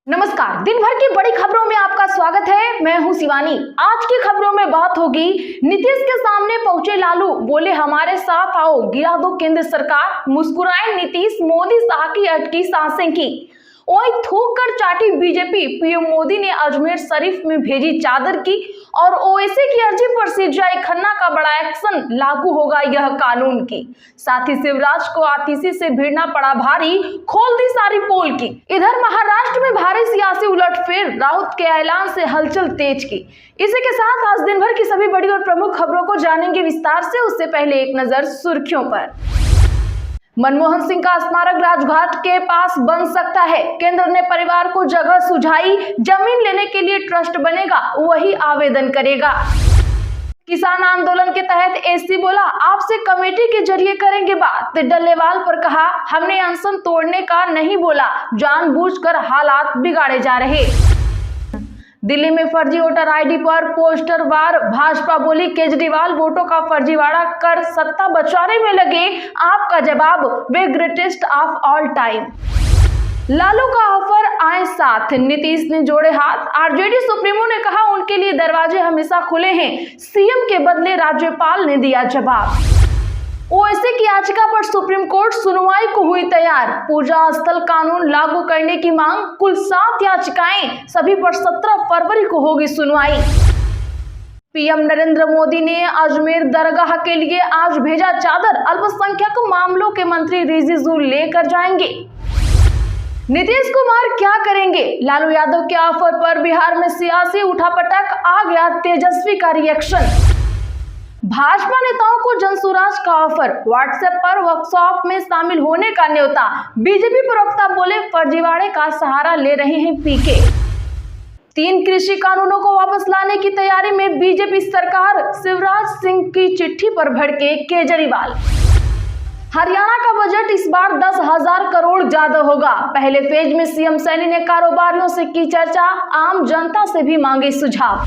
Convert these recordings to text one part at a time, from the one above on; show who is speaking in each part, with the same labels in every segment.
Speaker 1: नमस्कार, दिन भर की बड़ी खबरों में आपका स्वागत है। मैं हूं शिवानी। आज की खबरों में बात होगी, नीतीश के सामने पहुंचे लालू, बोले हमारे साथ आओ, गिरा दो केंद्र सरकार। मुस्कुराए नीतीश, मोदी शाह की अटकी सांसें की। वहीं थूक कर चाटी बीजेपी, पीएम मोदी ने अजमेर शरीफ में भेजी चादर की। और ओवैसी की अर्जी पर सीबीआई खन्ना का बड़ा एक्शन, लागू होगा यह कानून की। साथ ही शिवराज को आतिशी से भिड़ना पड़ा भारी, खोल दी सारी पोल की। इधर महाराष्ट्र में भारी सियासी उलटफेर, राउत के ऐलान से हलचल तेज की। इसी के साथ आज दिन भर की सभी बड़ी और प्रमुख खबरों को जानेंगे विस्तार से। उससे पहले एक नजर सुर्खियों पर। मनमोहन सिंह का स्मारक राजघाट के पास बन सकता है, केंद्र ने परिवार को जगह सुझाई। जमीन लेने के लिए ट्रस्ट बनेगा, वही आवेदन करेगा। किसान आंदोलन के तहत एससी बोला, आपसे कमेटी के जरिए करेंगे बात। डल्लेवाल पर कहा, हमने अनशन तोड़ने का नहीं बोला, जानबूझकर हालात बिगाड़े जा रहे। दिल्ली में फर्जी वोटर आईडी पर पोस्टर वार, भाजपा बोली केजरीवाल वोटों का फर्जीवाड़ा कर सत्ता बचाने में लगे, आपका जवाब वे greatest of all time. Lalu का ऑफर आए साथ, नीतीश ने जोड़े हाथ। आरजेडी सुप्रीमो ने कहा उनके लिए दरवाजे हमेशा खुले हैं, सीएम के बदले राज्यपाल ने दिया जवाब। ओवैसी की याचिका पर सुप्रीम कोर्ट सुनवाई को हुई तैयार, पूजा स्थल कानून लागू करने की मांग। कुल 7 याचिकाएं, सभी पर 17 फरवरी को होगी सुनवाई। पीएम नरेंद्र मोदी ने अजमेर दरगाह के लिए आज भेजा चादर, अल्पसंख्यक मामलों के मंत्री रिजिजू लेकर जाएंगे। नीतीश कुमार क्या करेंगे, लालू यादव के ऑफर पर बिहार में सियासी उठापटक, आ गया तेजस्वी का रिएक्शन। भाजपा नेताओं को जनसुराज का ऑफर, व्हाट्सएप पर वर्कशॉप में शामिल होने का न्योता। बीजेपी प्रवक्ता बोले फर्जीवाड़े का सहारा ले रहे हैं पीके। 3 कृषि कानूनों को वापस लाने की तैयारी में बीजेपी सरकार, शिवराज सिंह की चिट्ठी पर भड़के केजरीवाल। हरियाणा का बजट इस बार 10,000 करोड़ ज्यादा होगा। पहले फेज में सीएम सैनी ने कारोबारियों से की चर्चा, आम जनता से भी मांगे सुझाव।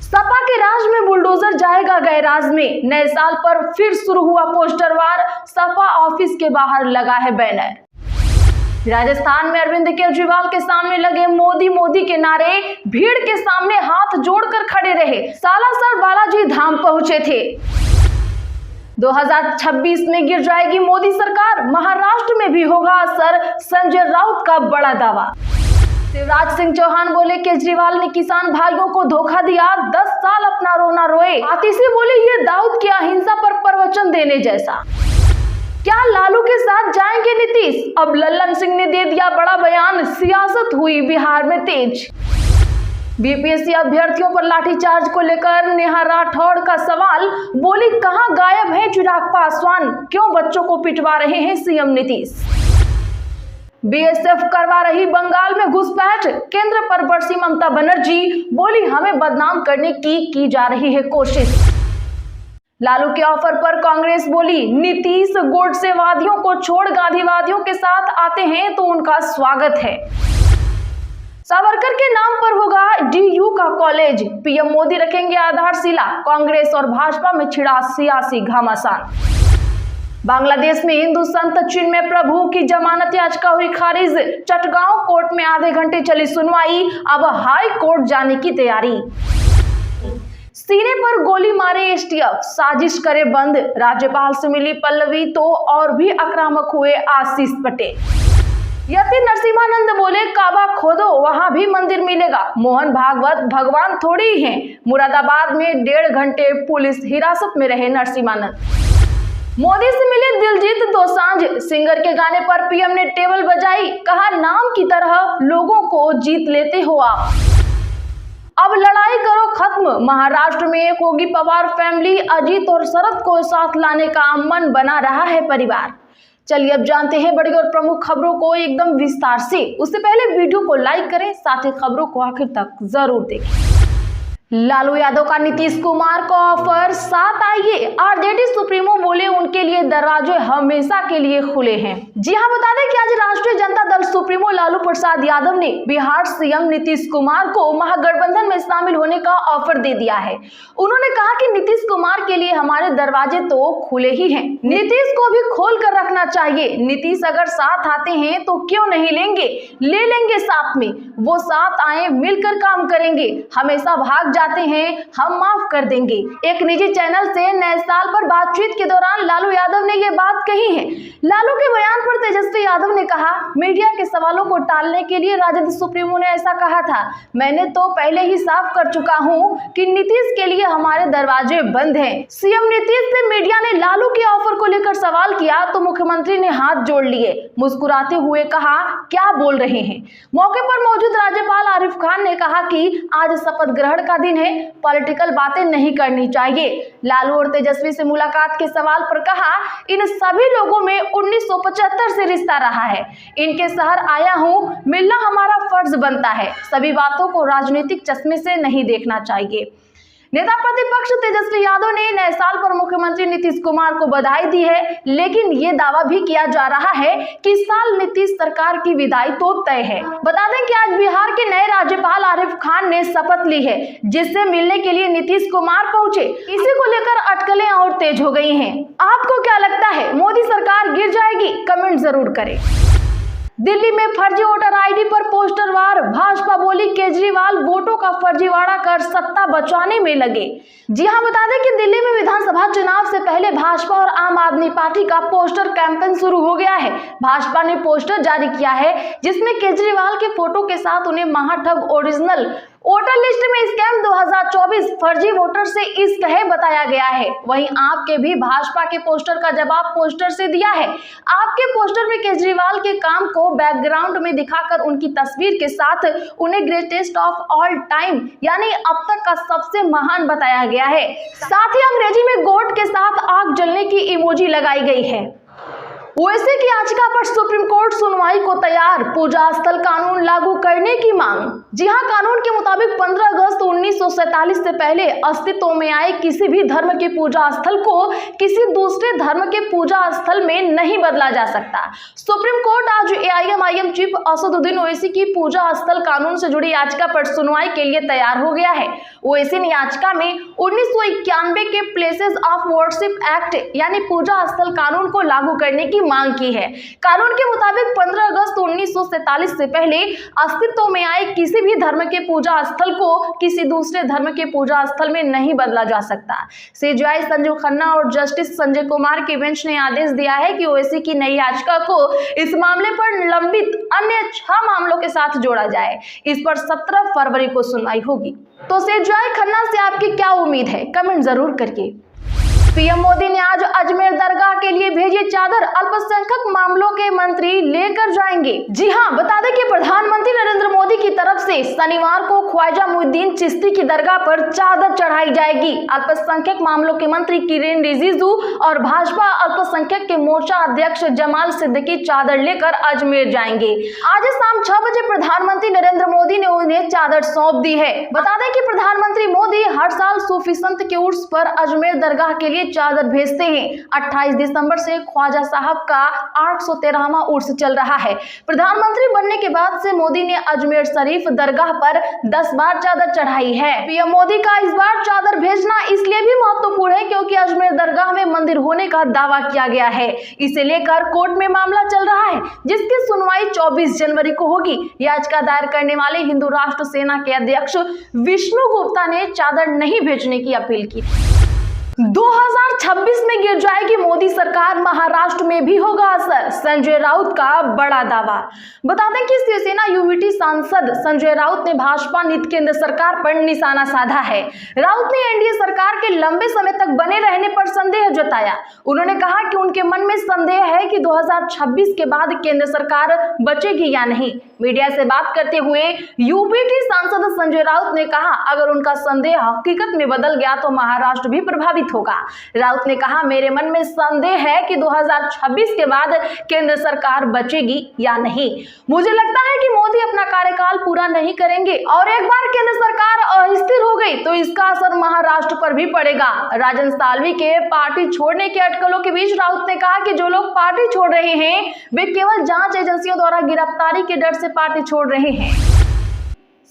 Speaker 1: सपा के राज में बुलडोजर जाएगा गैराज में, नए साल पर फिर शुरू हुआ पोस्टर वार, सपा ऑफिस के बाहर लगा है बैनर। राजस्थान में अरविंद केजरीवाल के सामने लगे मोदी मोदी के नारे, भीड़ के सामने हाथ जोड़कर खड़े रहे, सालासर बालाजी धाम पहुंचे थे। 2026 में गिर जाएगी मोदी सरकार, महाराष्ट्र में भी होगा असर, संजय राउत का बड़ा दावा। शिवराज सिंह चौहान बोले केजरीवाल ने किसान भाइयों को धोखा दिया, 10 साल अपना रोना रोए। आतिशी बोले ये दाऊद की अहिंसा पर प्रवचन देने जैसा। क्या लालू के साथ जाएंगे नीतीश, अब लल्लन सिंह ने दे दिया बड़ा बयान, सियासत हुई बिहार में तेज। बीपीएससी अभ्यर्थियों पर लाठीचार्ज को लेकर नेहा राठौड़ का सवाल, बोली कहां गायब है चिराग पासवान, क्यों बच्चों को पिटवा रहे हैं सीएम नीतीश। बीएसएफ करवा रही बंगाल में घुसपैठ, केंद्र पर बरसी ममता बनर्जी, बोली हमें बदनाम करने की जा रही है कोशिश। लालू के ऑफर पर कांग्रेस बोली, नीतीश गोडसेवादियों को छोड़ गांधीवादियों के साथ आते हैं तो उनका स्वागत है। सावरकर के नाम पर होगा डीयू का कॉलेज, पीएम मोदी रखेंगे आधारशिला। कांग्रेस और भाजपा में छिड़ा सियासी घमासान। बांग्लादेश में हिंदू संत चिन्मय प्रभु की जमानत याचिका हुई खारिज, चटगांव कोर्ट में आधे घंटे चली सुनवाई, अब हाई कोर्ट जाने की तैयारी। सीने पर गोली मारे एसटीएफ, साजिश करे बंद, राज्यपाल से मिली पल्लवी तो और भी आक्रामक हुए आशीष पटेल। यति नरसिम्हानंद बोले काबा खोदो, वहां भी मंदिर मिलेगा, मोहन भागवत भगवान थोड़ी ही हैं। मुरादाबाद में 1.5 घंटे पुलिस हिरासत में रहे नरसिम्हानंद। मोदी से मिले दिलजीत दोसांझ, सिंगर के गाने पर पीएम ने टेबल बजाई, कहा नाम की तरह लोगों को जीत लेते हो आप, अब लड़ाई करो खत्म। महाराष्ट्र में एक होगी पवार फैमिली, अजीत और शरद को साथ लाने का मन बना रहा है परिवार। चलिए अब जानते हैं बड़ी और प्रमुख खबरों को एकदम विस्तार से। उससे पहले वीडियो को लाइक करें, साथ ही खबरों को आखिर तक जरूर देखें। लालू यादव का नीतीश कुमार को ऑफर, साथ आइए। आरजेडी सुप्रीमो बोले उनके लिए दरवाजे हमेशा के लिए खुले हैं। जी हां, बता दें कि आज राष्ट्रीय जनता दल सुप्रीमो लालू प्रसाद यादव ने बिहार सीएम नीतीश कुमार को महागठबंधन में शामिल होने का ऑफर दे दिया है। उन्होंने कहा कि नीतीश कुमार के लिए हमारे दरवाजे तो खुले ही हैं, नीतीश को भी खोल कर रखना चाहिए। नीतीश अगर साथ आते हैं तो क्यों नहीं लेंगे, ले लेंगे साथ में। वो साथ आए, मिलकर काम करेंगे। हमेशा भाग जाते हैं, हम माफ कर देंगे। एक निजी चैनल से नए साल पर बातचीत के दौरान लालू यादव ने ये बात कही है। लालू के बयान पर तेजस्वी यादव ने कहा, मीडिया के सवालों को टालने के लिए राजद सुप्रीमो ने ऐसा कहा था। मैंने तो पहले ही साफ कर चुका हूं कि नीतीश के लिए हमारे दरवाजे बंद हैं। सीएम नीतीश से मीडिया ने लालू के ऑफर को लेकर सवाल किया तो मुख्यमंत्री ने हाथ जोड़ लिए, मुस्कुराते हुए कहा, क्या बोल रहे हैं। मौके पर मौजूद राज्यपाल आरिफ खान ने कहा कि आज शपथ ग्रहण का दिन है, पॉलिटिकल बातें नहीं करनी चाहिए। लालू और तेजस्वी से मुलाकात के सवाल पर कहा, इन सभी लोगों में 1975 से रिश्ता रहा है। इनके शहर आया हूं, मिलना हमारा फर्ज बनता है। सभी बातों को राजनीतिक चश्मे से नहीं देखना चाहिए। नेता प्रतिपक्ष तेजस्वी यादव ने नए साल पर मुख्यमंत्री नीतीश कुमार को बधाई दी है, लेकिन ये दावा भी किया जा रहा है कि इस साल नीतीश सरकार की विदाई तो तय है। बता दें कि आज बिहार के नए राज्यपाल आरिफ खान ने शपथ ली है, जिससे मिलने के लिए नीतीश कुमार पहुंचे। इसी को लेकर अटकलें और तेज हो गई हैं। आपको क्या लगता है, मोदी सरकार गिर जाएगी? कमेंट जरूर करें। दिल्ली में फर्जी वोटर आईडी पर पोस्टर वार, भाजपा बोली केजरीवाल वोटों का फर्जीवाड़ा कर सत्ता बचाने में लगे। जी हां, बता दें कि दिल्ली में विधानसभा चुनाव से पहले भाजपा और आम आदमी पार्टी का पोस्टर कैंपेन शुरू हो गया है। भाजपा ने पोस्टर जारी किया है जिसमें केजरीवाल के फोटो के साथ उन्हें महाठग, ओरिजिनल वोटर लिस्ट में स्कैम 2024, फर्जी वोटर से इश्क है बताया गया है। वहीं आपके भी भाजपा के पोस्टर का जवाब पोस्टर से दिया है। आपके पोस्टर में केजरीवाल के काम को बैकग्राउंड में दिखाकर उनकी तस्वीर के साथ उन्हें ग्रेटेस्ट ऑफ ऑल टाइम यानी अब तक का सबसे महान बताया गया है। साथ ही अंग्रेजी में गोट के साथ आग जलने की इमोजी लगाई गई है। ओवैसी की याचिका पर सुप्रीम कोर्ट सुनवाई को तैयार, पूजा स्थल कानून लागू करने की मांग। जी हां, कानून के मुताबिक 15 अगस्त 1947 से पहले अस्तित्व में आए किसी भी धर्म के पूजा स्थल को किसी दूसरे धर्म के पूजा स्थल में नहीं बदला जा सकता। सुप्रीम कोर्ट आज एआईएमआईएम चीफ असदुद्दीन ओवैसी की पूजा स्थल कानून से जुड़ी याचिका पर सुनवाई के लिए तैयार हो गया है। ओवैसी ने याचिका में 1991 के प्लेसेस ऑफ वर्शिप एक्ट यानी पूजा स्थल कानून को लागू करने की मांग की है। कानून के मुताबिक 15 अगस्त 1947 से पहले अस्तित्व में आए किसी भी धर्म के पूजा स्थल को किसी दूसरे धर्म के पूजा स्थल में नहीं बदला जा सकता। सीजेआई संजीव खन्ना और जस्टिस संजय कुमार की बेंच ने आदेश दिया है कि ओवैसी की नई याचिका को इस मामले पर लंबित अन्य 6 मामलों के साथ जोड़ा जाए। इस पर 17 फरवरी को सुनवाई होगी। तो सीजेआई खन्ना से आपकी क्या उम्मीद है, कमेंट जरूर करके। पीएम मोदी ने आज अजमेर दरगाह के लिए भेजी चादर, अल्पसंख्यक मामलों के मंत्री लेकर जाएंगे। जी हां, बता दें कि प्रधानमंत्री नरेंद्र मोदी की तरफ से शनिवार को ख्वाजा मुइनुद्दीन चिश्ती की दरगाह पर चादर चढ़ाई जाएगी। अल्पसंख्यक मामलों के मंत्री किरेन रिजिजू और भाजपा अल्पसंख्यक के मोर्चा अध्यक्ष जमाल सिद्दीकी चादर लेकर अजमेर जाएंगे। आज शाम 6 बजे प्रधानमंत्री नरेंद्र मोदी ने उन्हें चादर सौंप दी है। बता दें कि प्रधानमंत्री मोदी हर साल सूफी संत के उर्स पर अजमेर दरगाह के लिए चादर भेजते हैं। 28 दिसंबर से ख्वाजा साहब का 813वां उर्स चल रहा है। प्रधानमंत्री बनने के बाद से मोदी ने अजमेर शरीफ दरगाह पर 10 बार चादर चढ़ाई है। पीएम मोदी का इस बार चादर भेजना इसलिए भी महत्वपूर्ण है क्योंकि अजमेर दरगाह में मंदिर होने का दावा किया गया है। इसे लेकर कोर्ट में मामला चल रहा है जिसकी सुनवाई 24 जनवरी को होगी। याचिका दायर करने वाले हिंदू राष्ट्र सेना के अध्यक्ष विष्णु गुप्ता ने चादर नहीं भेजने की अपील की। 2026 में गिर जाएगी मोदी सरकार, महाराष्ट्र में भी होगा असर, संजय राउत का बड़ा दावा। बता दें कि शिवसेना यूवीटी सांसद संजय राउत ने भाजपा नीति केंद्र सरकार पर निशाना साधा है। राउत ने एनडीए सरकार के लंबे समय तक बने रहने पर संदेह जताया। उन्होंने कहा कि उनके मन में संदेह है कि 2026 के बाद केंद्र सरकार बचेगी या नहीं। मीडिया से बात करते हुए यूपीटी सांसद संजय राउत ने कहा, अगर उनका संदेह हकीकत में बदल गया तो महाराष्ट्र भी प्रभावित होगा। राउत ने कहा, मेरे मन में संदेह है कि 2026 के बाद केंद्र सरकार बचेगी या नहीं। मुझे लगता है कि मोदी अपना कार्यकाल पूरा पूरा नहीं करेंगे और एक बार केंद्र सरकार अस्थिर हो गई तो इसका असर महाराष्ट्र पर भी पड़ेगा। राजन साल्वी के पार्टी छोड़ने के अटकलों के बीच राउत ने कहा कि जो लोग पार्टी छोड़ रहे हैं वे केवल जांच एजेंसियों द्वारा गिरफ्तारी के डर से पार्टी छोड़ रहे हैं।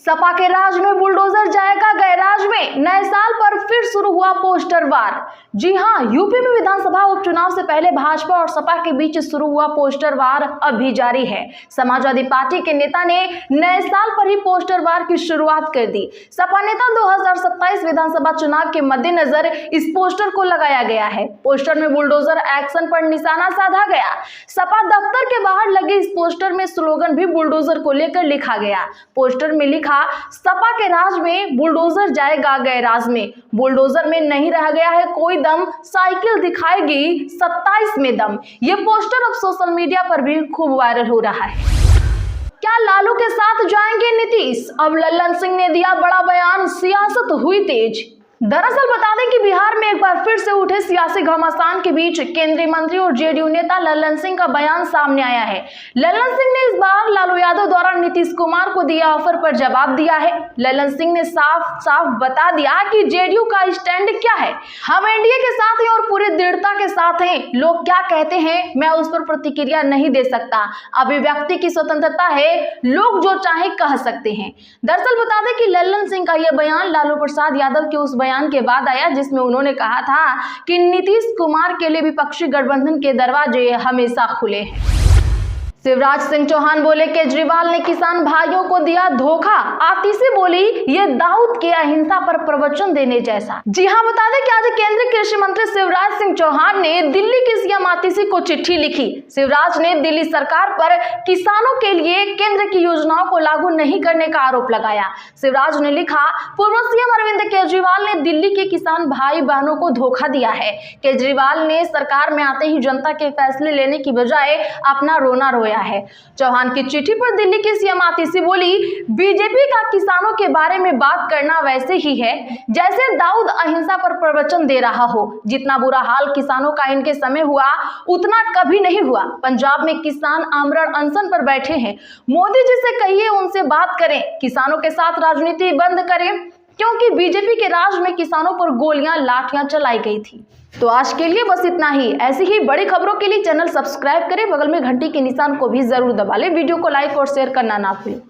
Speaker 1: सपा के राज में बुलडोजर जाएगा गैराज में, नए साल पर फिर शुरू हुआ पोस्टर वार। जी हां, यूपी में विधानसभा उपचुनाव से पहले भाजपा और सपा के बीच शुरू हुआ पोस्टर वार अब भी जारी है। समाजवादी पार्टी के नेता ने नए साल पर ही पोस्टर वार की शुरुआत कर दी। सपा नेता 2027 विधानसभा चुनाव के मद्देनजर इस पोस्टर को लगाया गया है। पोस्टर में बुलडोजर एक्शन पर निशाना साधा गया। सपा दफ्तर के बाहर लगे इस पोस्टर में स्लोगन भी बुलडोजर को लेकर लिखा गया। पोस्टर में लिखा, सपा के राज में बुलडोजर जाएगा गैराज में, बुलडोजर में नहीं रह गया है कोई दम, साइकिल दिखाएगी 27 में दम। ये पोस्टर अब सोशल मीडिया पर भी खूब वायरल हो रहा है। क्या लालू के साथ जाएंगे नीतीश? अब लल्लन सिंह ने दिया बड़ा बयान, सियासत हुई तेज। दरअसल बता दें कि बिहार में एक बार फिर से उठे सियासी घमासान के बीच केंद्रीय मंत्री और जेडीयू नेता लल्लन सिंह का बयान सामने आया है। लल्लन सिंह ने इस बार लालू यादव द्वारा नीतीश कुमार को दिए ऑफर पर जवाब दिया है। लल्लन सिंह ने साफ साफ बता दिया कि जेडीयू का स्टैंड क्या है। हम एनडीए के साथ हैं और पूरी दृढ़ता के साथ हैं। लोग क्या कहते हैं मैं उस पर प्रतिक्रिया नहीं दे सकता। अभिव्यक्ति की स्वतंत्रता है, लोग जो चाहे कह सकते हैं। दरअसल बता दें कि लल्लन सिंह का यह बयान लालू प्रसाद यादव के उस बयान के बाद आया जिसमें उन्होंने कहा था कि नीतीश कुमार के लिए विपक्षी गठबंधन के दरवाजे हमेशा खुले हैं। शिवराज सिंह चौहान बोले केजरीवाल ने किसान भाइयों को दिया धोखा। आतिशी बोली ये दाऊद के अहिंसा पर प्रवचन देने जैसा। जी हां, बता दें कि आज केंद्रीय कृषि मंत्री शिवराज सिंह चौहान ने दिल्ली की सीएम आतिशी को चिट्ठी लिखी। शिवराज ने दिल्ली सरकार पर किसानों के लिए केंद्र की योजनाओं को लागू नहीं करने का आरोप लगाया। शिवराज ने लिखा, पूर्व सीएम अरविंद केजरीवाल ने दिल्ली के किसान भाई बहनों को धोखा दिया है। केजरीवाल ने सरकार में आते ही जनता के फैसले लेने की बजाय अपना रोना रोया है। चौहान की चिट्ठी पर दिल्ली की सीएम आतिशी बोली, बीजेपी का किसानों के बारे में बात करना वैसे ही है जैसे दाऊद अहिंसा पर प्रवचन दे रहा हो। जितना बुरा हाल किसानों का इनके समय हुआ उतना कभी नहीं हुआ। पंजाब में किसान आमरण अनशन पर बैठे हैं। मोदी जी से कहिए उनसे बात करें, किसानों के साथ राजनीति बंद करें, क्योंकि बीजेपी के राज में किसानों पर गोलियां लाठियां चलाई गई थी। तो आज के लिए बस इतना ही। ऐसी ही बड़ी खबरों के लिए चैनल सब्सक्राइब करें, बगल में घंटी के निशान को भी जरूर दबा लें। वीडियो को लाइक और शेयर करना ना भूलें।